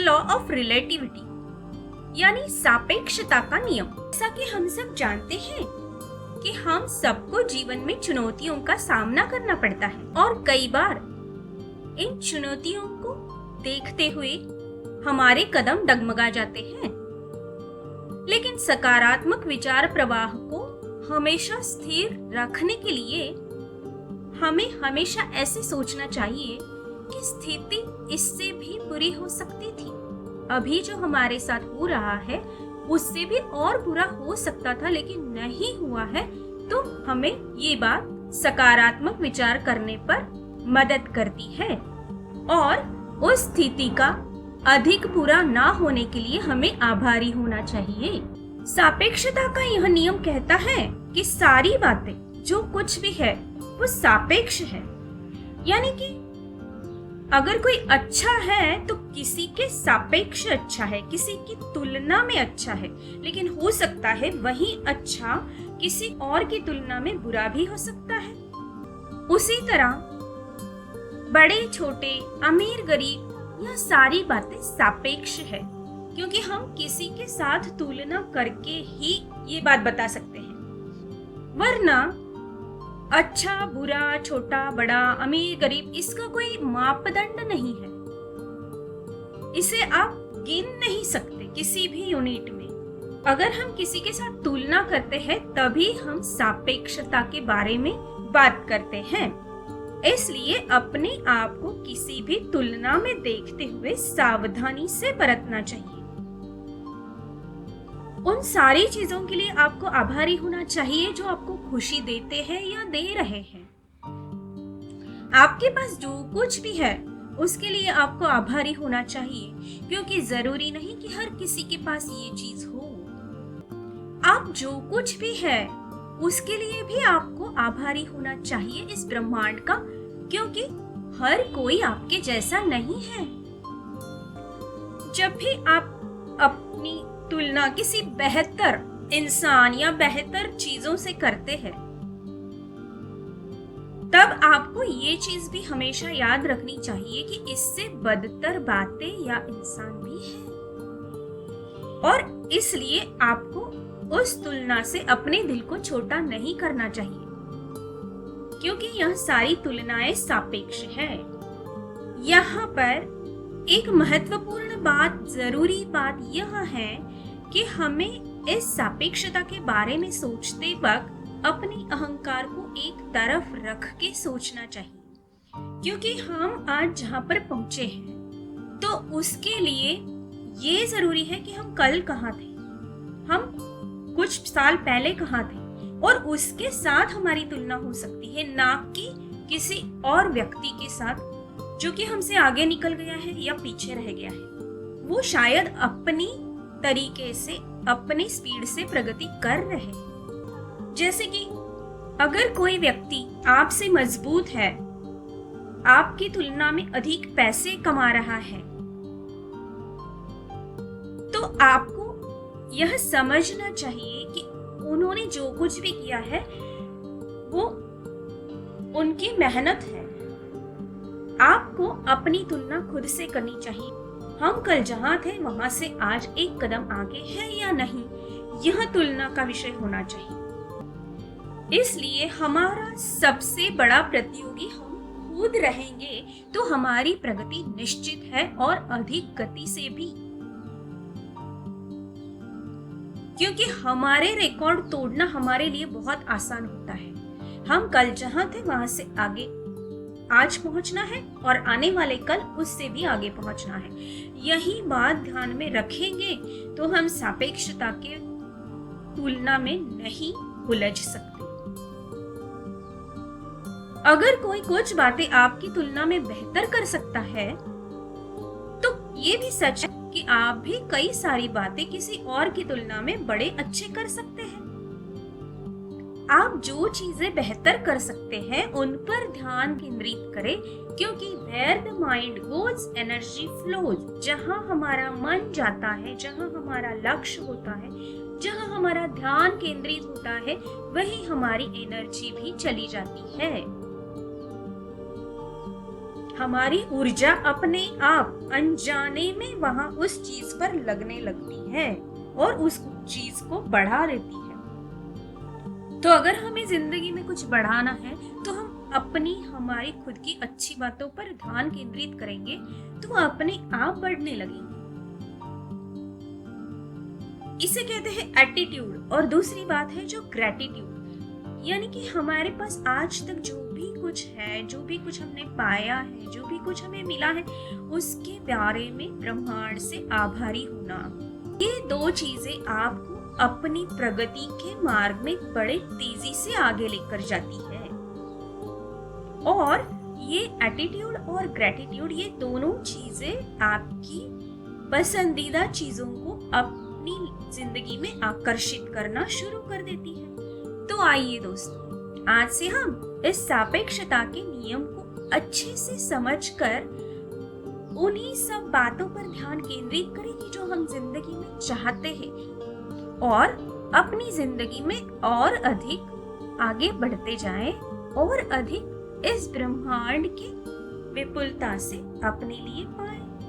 Law of relativity यानी सापेक्षता का नियम। जैसा कि हम सब जानते हैं कि हम सबको जीवन में चुनौतियों का सामना करना पड़ता है और कई बार इन चुनौतियों को देखते हुए हमारे कदम डगमगा जाते हैं, लेकिन सकारात्मक विचार प्रवाह को हमेशा स्थिर रखने के लिए हमें हमेशा ऐसे सोचना चाहिए कि स्थिति इससे भी बुरी हो सकती थी। अभी जो हमारे साथ हो रहा है उससे भी और बुरा हो सकता था, लेकिन नहीं हुआ है, तो हमें ये बात सकारात्मक विचार करने पर मदद करती है और उस स्थिति का अधिक बुरा ना होने के लिए हमें आभारी होना चाहिए। सापेक्षता का यह नियम कहता है कि सारी बातें जो कुछ भी है वो सापेक्ष है, यानी कि अगर कोई अच्छा है तो किसी के सापेक्ष अच्छा है, किसी की तुलना में अच्छा है, लेकिन हो सकता है वही अच्छा किसी और की तुलना में बुरा भी हो सकता है। उसी तरह बड़े छोटे, अमीर गरीब, यह सारी बातें सापेक्ष है, क्योंकि हम किसी के साथ तुलना करके ही ये बात बता सकते हैं, वरना अच्छा बुरा, छोटा बड़ा, अमीर गरीब, इसका कोई मापदंड नहीं है। इसे आप गिन नहीं सकते किसी भी यूनिट में। अगर हम किसी के साथ तुलना करते हैं तभी हम सापेक्षता के बारे में बात करते हैं। इसलिए अपने आप को किसी भी तुलना में देखते हुए सावधानी से बरतना चाहिए। उन सारी चीजों के लिए आपको आभारी होना चाहिए जो आपको खुशी देते हैं या दे रहे हैं। आपके पास जो कुछ भी है उसके लिए आपको आभारी होना चाहिए, क्योंकि जरूरी नहीं कि हर किसी के पास ये चीज हो। आप जो कुछ भी है उसके लिए भी आपको आभारी होना चाहिए इस ब्रह्मांड का, क्योंकि हर कोई आपके जैसा नहीं है। जब भी आप अपनी तुलना किसी बेहतर इंसान या बेहतर चीजों से करते हैं, तब आपको ये चीज भी हमेशा याद रखनी चाहिए कि इससे बदतर बातें या इंसान भी है, और इसलिए आपको उस तुलना से अपने दिल को छोटा नहीं करना चाहिए, क्योंकि यह सारी तुलनाएं सापेक्ष है। यहाँ पर एक महत्वपूर्ण बात, जरूरी बात यह है कि हमें इस सापेक्षता के बारे में सोचते वक्त अपनी अहंकार को एक तरफ रख के सोचना चाहिए, क्योंकि हम आज जहाँ पर पहुंचे हैं तो उसके लिए ये जरूरी है कि हम कल कहाँ थे, हम कुछ साल पहले कहाँ थे, और उसके साथ हमारी तुलना हो सकती है, ना कि किसी और व्यक्ति के साथ जो कि हमसे आगे निकल गया है या पीछे रह गया है। वो शायद अपनी तरीके से, अपनी स्पीड से प्रगति कर रहे हैं। जैसे कि अगर कोई व्यक्ति आपसे मजबूत है, आपकी तुलना में अधिक पैसे कमा रहा है, तो आपको यह समझना चाहिए कि उन्होंने जो कुछ भी किया है वो उनकी मेहनत है। आपको अपनी तुलना खुद से करनी चाहिए। हम कल जहां थे वहां से आज एक कदम आगे है या नहीं, यह तुलना का विषय होना चाहिए। इसलिए हमारा सबसे बड़ा प्रतियोगी हम खुद रहेंगे तो हमारी प्रगति निश्चित है, और अधिक गति से भी, क्योंकि हमारे रिकॉर्ड तोड़ना हमारे लिए बहुत आसान होता है। हम कल जहां थे वहां से आगे आज पहुंचना है, और आने वाले कल उससे भी आगे पहुंचना है। यही बात ध्यान में रखेंगे तो हम सापेक्षता के तुलना में नहीं उलझ सकते। अगर कोई कुछ बातें आपकी तुलना में बेहतर कर सकता है, तो ये भी सच है कि आप भी कई सारी बातें किसी और की तुलना में बड़े अच्छे कर सकते हैं। आप जो चीजें बेहतर कर सकते हैं उन पर ध्यान केंद्रित करें, क्योंकि where the mind goes energy flows। जहां हमारा मन जाता है, जहां हमारा लक्ष्य होता है, जहां हमारा ध्यान केंद्रित होता है, वही हमारी एनर्जी भी चली जाती है। हमारी ऊर्जा अपने आप अनजाने में वहां उस चीज पर लगने लगती है और उस चीज को बढ़ा देती है। तो अगर हमें जिंदगी में कुछ बढ़ाना है तो हम हमारी खुद की अच्छी बातों पर ध्यान केंद्रित करेंगे तो वो अपने आप बढ़ने लगेंगे। इसे कहते हैं एटीट्यूड। और दूसरी बात है जो ग्रेटिट्यूड, यानी कि हमारे पास आज तक जो भी कुछ है, जो भी कुछ हमने पाया है, जो भी कुछ हमें मिला है, उसके बारे में ब्रह्मांड से आभारी होना। ये दो चीजें आपको अपनी प्रगति के मार्ग में बड़े तेजी से आगे लेकर जाती है। और ये एटीट्यूड और ग्रेटिट्यूड, ये दोनों चीजें आपकी पसंदीदा चीजों को अपनी जिंदगी में आकर्षित करना शुरू कर देती है। तो आइए दोस्तों, आज से हम इस सापेक्षता के नियम को अच्छे से समझकर उन्हीं सब बातों पर ध्यान केंद्रित करेंगे जो हम जिंदगी में चाहते हैं और अपनी जिंदगी में और अधिक आगे बढ़ते जाएं और अधिक इस ब्रह्मांड के विपुलता से अपने लिए पाएं।